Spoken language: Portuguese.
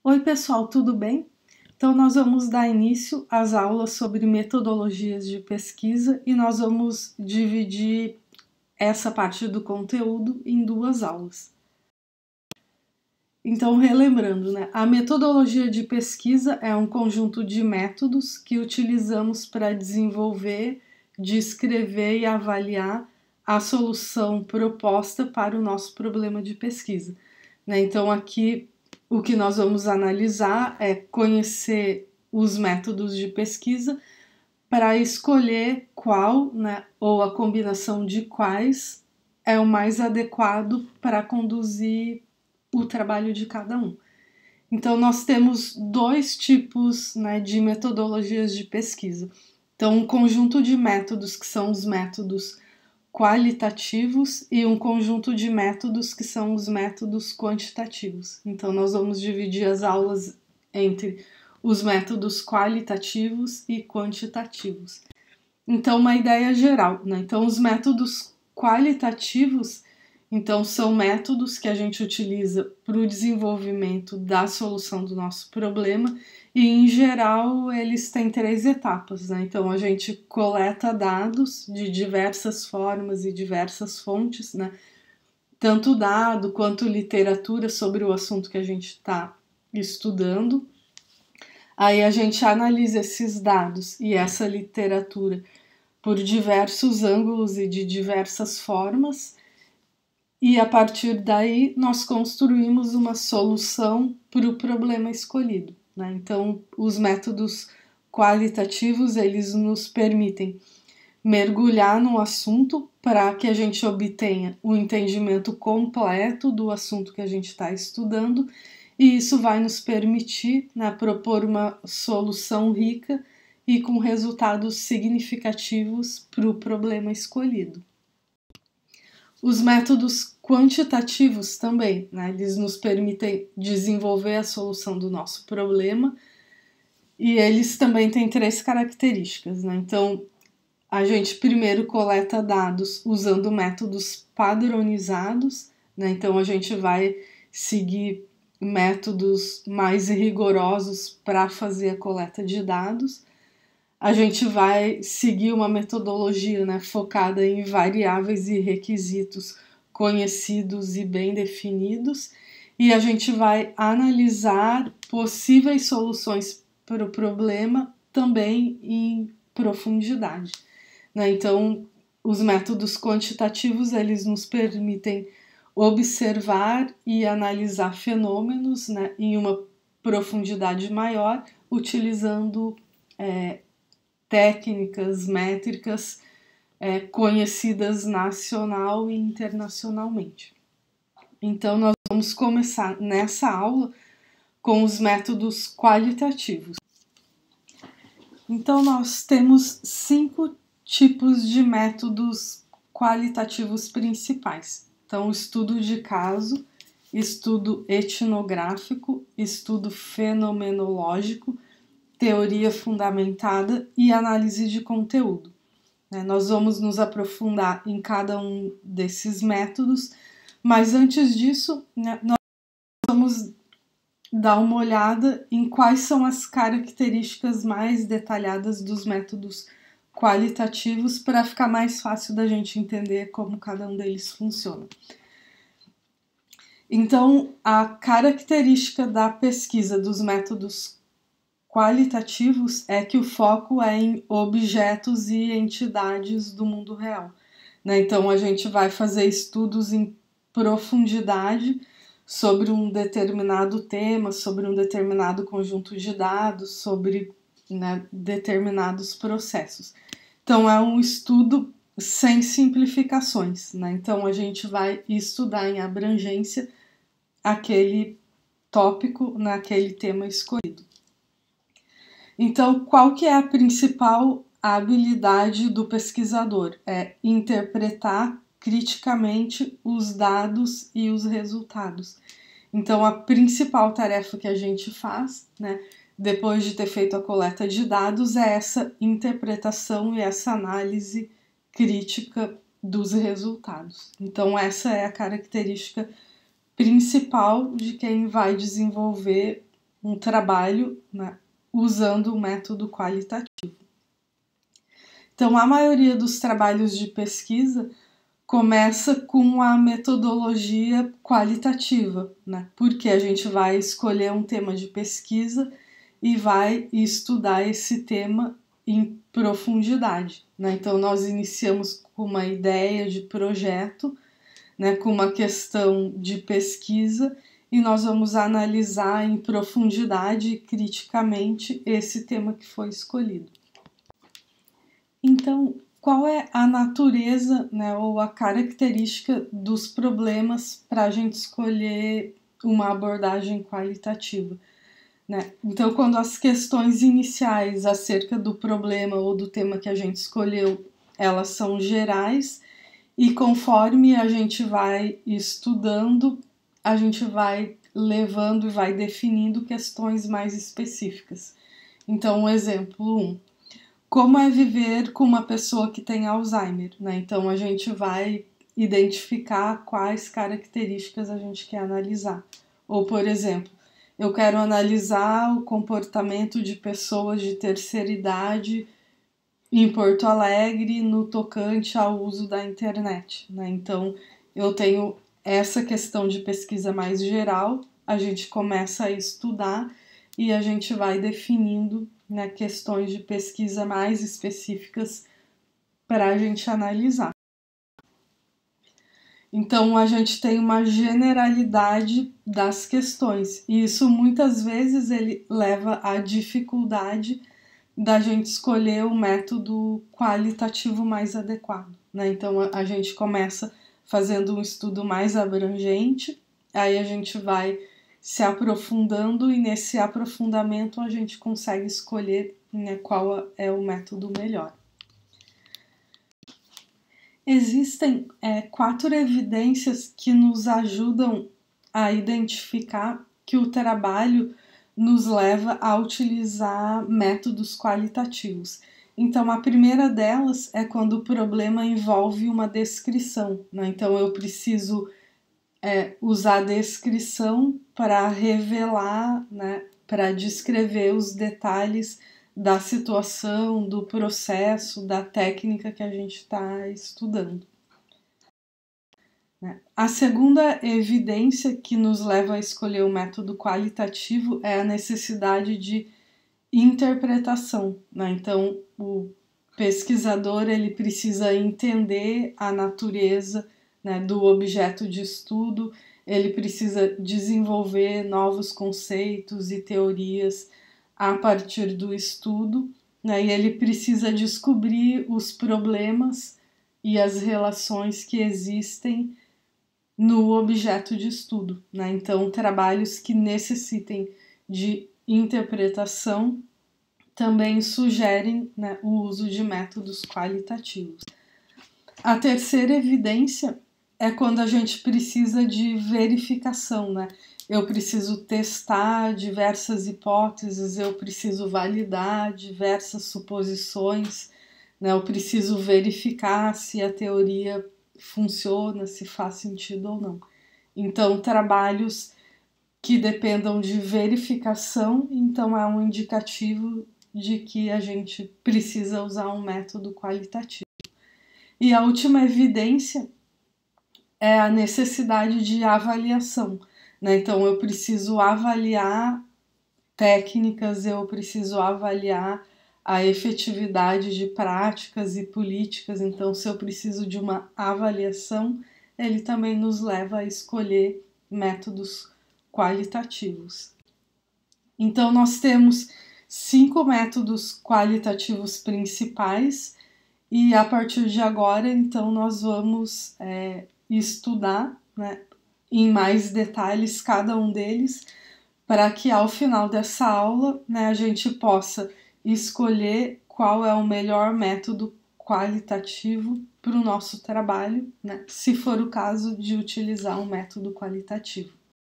Oi pessoal, tudo bem? Então nós vamos dar início às aulas sobre metodologias de pesquisa e nós vamos dividir essa parte do conteúdo em duas aulas. Então, relembrando, a metodologia de pesquisa é um conjunto de métodos que utilizamos para desenvolver, descrever e avaliar a solução proposta para o nosso problema de pesquisa. Então, aqui o que nós vamos analisar é conhecer os métodos de pesquisa para escolher qual, ou a combinação de quais é o mais adequado para conduzir o trabalho de cada um. Então, nós temos dois tipos de metodologias de pesquisa. Então, um conjunto de métodos que são os métodos qualitativos e um conjunto de métodos que são os métodos quantitativos. Então, nós vamos dividir as aulas entre os métodos qualitativos e quantitativos. Então, uma ideia geral, Então, os métodos qualitativos, são métodos que a gente utiliza para o desenvolvimento da solução do nosso problema e, em geral, eles têm 3 etapas, Então, a gente coleta dados de diversas formas e diversas fontes, Tanto dado quanto literatura sobre o assunto que a gente está estudando. Aí a gente analisa esses dados e essa literatura por diversos ângulos e de diversas formas, e a partir daí nós construímos uma solução para o problema escolhido. Então, os métodos qualitativos, eles nos permitem mergulhar no assunto para que a gente obtenha o entendimento completo do assunto que a gente está estudando, e isso vai nos permitir propor uma solução rica e com resultados significativos para o problema escolhido. Os métodos quantitativos também, eles nos permitem desenvolver a solução do nosso problema, e eles também têm 3 características, Então, a gente primeiro coleta dados usando métodos padronizados, Então, a gente vai seguir métodos mais rigorosos para fazer a coleta de dados. A gente vai seguir uma metodologia focada em variáveis e requisitos conhecidos e bem definidos, e a gente vai analisar possíveis soluções para o problema também em profundidade. Então, os métodos quantitativos, eles nos permitem observar e analisar fenômenos em uma profundidade maior, utilizando técnicas, métricas conhecidas nacional e internacionalmente. Então, nós vamos começar nessa aula com os métodos qualitativos. Então, nós temos 5 tipos de métodos qualitativos principais. Então, estudo de caso, estudo etnográfico, estudo fenomenológico, teoria fundamentada e análise de conteúdo. Nós vamos nos aprofundar em cada um desses métodos, mas antes disso, nós vamos dar uma olhada em quais são as características mais detalhadas dos métodos qualitativos para ficar mais fácil da gente entender como cada um deles funciona. Então, a característica da pesquisa dos métodos qualitativos é que o foco é em objetos e entidades do mundo real. Então, a gente vai fazer estudos em profundidade sobre um determinado tema, sobre um determinado conjunto de dados, sobre determinados processos. Então, é um estudo sem simplificações. Então, a gente vai estudar em abrangência aquele tópico naquele tema escolhido. Então, qual que é a principal habilidade do pesquisador? É interpretar criticamente os dados e os resultados. Então, a principal tarefa que a gente faz, depois de ter feito a coleta de dados, é essa interpretação e essa análise crítica dos resultados. Então, essa é a característica principal de quem vai desenvolver um trabalho, né, usando o método qualitativo. Então, a maioria dos trabalhos de pesquisa começa com a metodologia qualitativa, né? Porque a gente vai escolher um tema de pesquisa e vai estudar esse tema em profundidade, né? Então, nós iniciamos com uma ideia de projeto, né, com uma questão de pesquisa, e nós vamos analisar em profundidade e criticamente esse tema que foi escolhido. Então, qual é a natureza, né, ou a característica dos problemas para a gente escolher uma abordagem qualitativa, né? Então, quando as questões iniciais acerca do problema ou do tema que a gente escolheu, elas são gerais, e conforme a gente vai estudando, a gente vai levando e vai definindo questões mais específicas. Então, um exemplo 1. Como é viver com uma pessoa que tem Alzheimer, né? Então, a gente vai identificar quais características a gente quer analisar. Ou, por exemplo, eu quero analisar o comportamento de pessoas de terceira idade em Porto Alegre no tocante ao uso da internet, né? Então, eu tenho essa questão de pesquisa mais geral, a gente começa a estudar e a gente vai definindo, né, questões de pesquisa mais específicas para a gente analisar. Então, a gente tem uma generalidade das questões, e isso muitas vezes ele leva à dificuldade da gente escolher o método qualitativo mais adequado, né? Então, a gente começa fazendo um estudo mais abrangente, aí a gente vai se aprofundando e nesse aprofundamento a gente consegue escolher, né, qual é o método melhor. Existem 4 evidências que nos ajudam a identificar que o trabalho nos leva a utilizar métodos qualitativos. Então, a primeira delas é quando o problema envolve uma descrição, né? Então, eu preciso usar a descrição para revelar, né, para descrever os detalhes da situação, do processo, da técnica que a gente está estudando. A segunda evidência que nos leva a escolher o método qualitativo é a necessidade de interpretação, né? Então, o pesquisador ele precisa entender a natureza, né, do objeto de estudo, ele precisa desenvolver novos conceitos e teorias a partir do estudo, né, e ele precisa descobrir os problemas e as relações que existem no objeto de estudo, né? Então, trabalhos que necessitem de interpretação também sugerem, né, o uso de métodos qualitativos. A terceira evidência é quando a gente precisa de verificação, né? Eu preciso testar diversas hipóteses, eu preciso validar diversas suposições, né? Eu preciso verificar se a teoria funciona, se faz sentido ou não. Então, trabalhos que dependam de verificação, então é um indicativo de que a gente precisa usar um método qualitativo. E a última evidência é a necessidade de avaliação, né? Então, eu preciso avaliar técnicas, eu preciso avaliar a efetividade de práticas e políticas. Então, se eu preciso de uma avaliação, ele também nos leva a escolher métodos qualitativos. Então, nós temos 5 métodos qualitativos principais e a partir de agora, então, nós vamos estudar, né, em mais detalhes cada um deles, para que ao final dessa aula, né, a gente possa escolher qual é o melhor método qualitativo para o nosso trabalho, né, se for o caso de utilizar um método qualitativo.